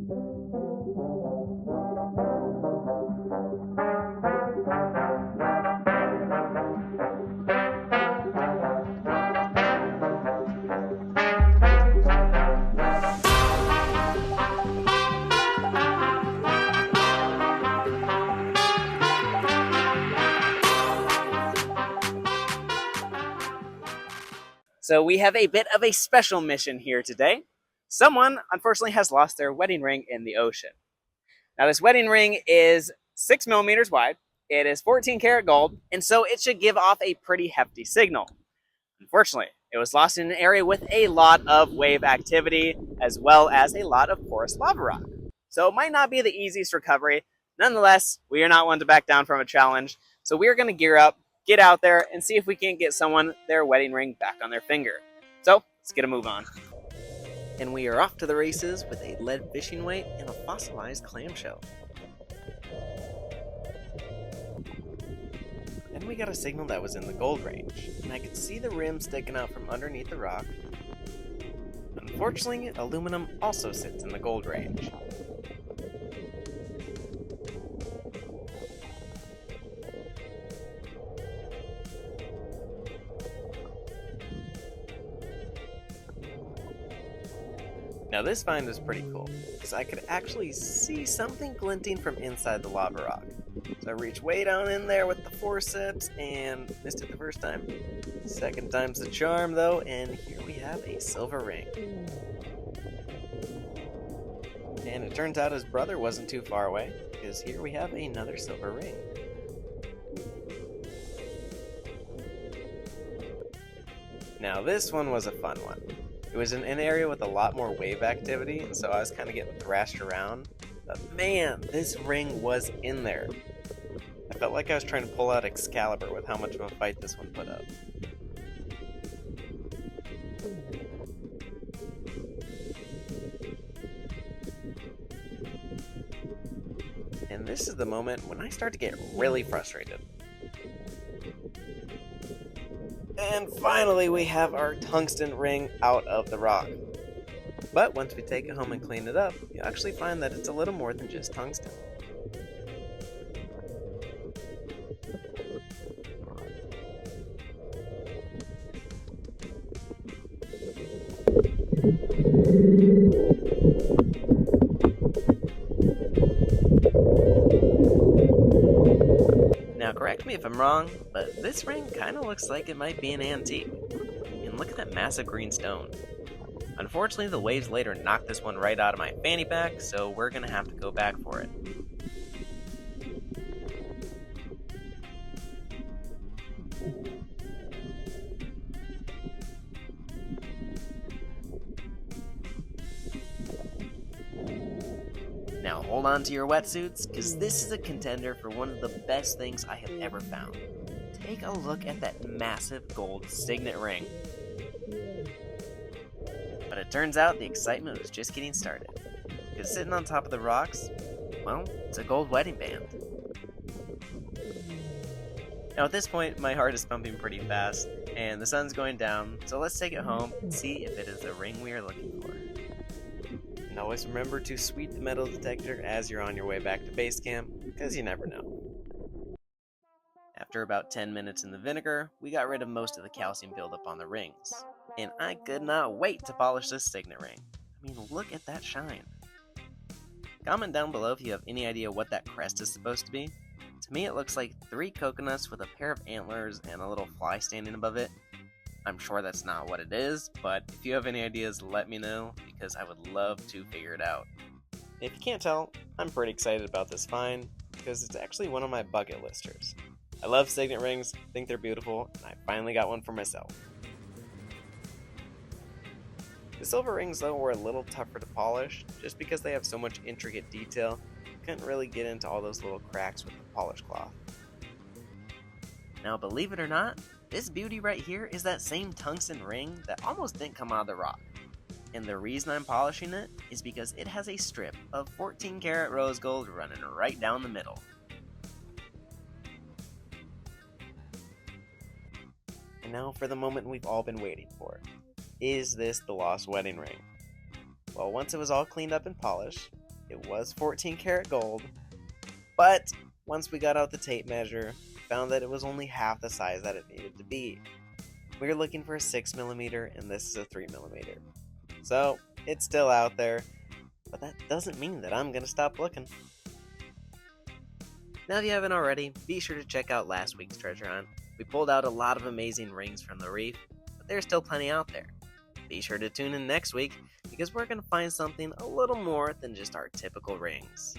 So we have a bit of a special mission here today. Someone, unfortunately, has lost their wedding ring in the ocean. Now, this wedding ring is 6 millimeters wide, it is 14 karat gold, and so it should give off a pretty hefty signal. Unfortunately, it was lost in an area with a lot of wave activity, as well as a lot of porous lava rock. So it might not be the easiest recovery. Nonetheless, we are not one to back down from a challenge, so we are going to gear up, get out there, and see if we can't get someone their wedding ring back on their finger. So, let's get a move on. And we are off to the races with a lead fishing weight and a fossilized clamshell. Then we got a signal that was in the gold range, and I could see the rim sticking out from underneath the rock. Unfortunately, aluminum also sits in the gold range. Now this find was pretty cool, because I could actually see something glinting from inside the lava rock. So I reached way down in there with the forceps and missed it the first time. Second time's the charm though, and here we have a silver ring. And it turns out his brother wasn't too far away, because here we have another silver ring. Now this one was a fun one. It was in an area with a lot more wave activity, and so I was kind of getting thrashed around. But man, this ring was in there. I felt like I was trying to pull out Excalibur with how much of a fight this one put up. And this is the moment when I start to get really frustrated. And finally we have our tungsten ring out of the rock. But once we take it home and clean it up, you actually find that it's a little more than just tungsten. Now correct me if I'm wrong, but this ring kinda looks like it might be an antique. And look at that massive green stone. Unfortunately, the waves later knocked this one right out of my fanny pack, so we're gonna have to go back for it. Now hold on to your wetsuits, because this is a contender for one of the best things I have ever found. Take a look at that massive gold signet ring. But it turns out the excitement was just getting started, because sitting on top of the rocks, well, it's a gold wedding band. Now at this point, my heart is pumping pretty fast, and the sun's going down, so let's take it home and see if it is the ring we are looking for. And always remember to sweep the metal detector as you're on your way back to base camp, because you never know. After about 10 minutes in the vinegar, we got rid of most of the calcium buildup on the rings. And I could not wait to polish this signet ring. I mean, look at that shine. Comment down below if you have any idea what that crest is supposed to be. To me it looks like 3 coconuts with a pair of antlers and a little fly standing above it. I'm sure that's not what it is, but if you have any ideas, let me know, because I would love to figure it out. If you can't tell, I'm pretty excited about this find, because it's actually one of my bucket listers. I love signet rings, think they're beautiful, and I finally got one for myself. The silver rings though were a little tougher to polish, just because they have so much intricate detail. Couldn't really get into all those little cracks with the polish cloth. Now believe it or not, this beauty right here is that same tungsten ring that almost didn't come out of the rock. And the reason I'm polishing it is because it has a strip of 14 karat rose gold running right down the middle. And now for the moment we've all been waiting for. Is this the lost wedding ring? Well, once it was all cleaned up and polished, It was 14 karat gold, but once we got out the tape measure, we found that it was only half the size that it needed to be. We were looking for a 6mm, and this is a 3mm. So, it's still out there, but that doesn't mean that I'm going to stop looking. Now if you haven't already, be sure to check out last week's treasure hunt. We pulled out a lot of amazing rings from the Reef, but there's still plenty out there. Be sure to tune in next week, because we're going to find something a little more than just our typical rings.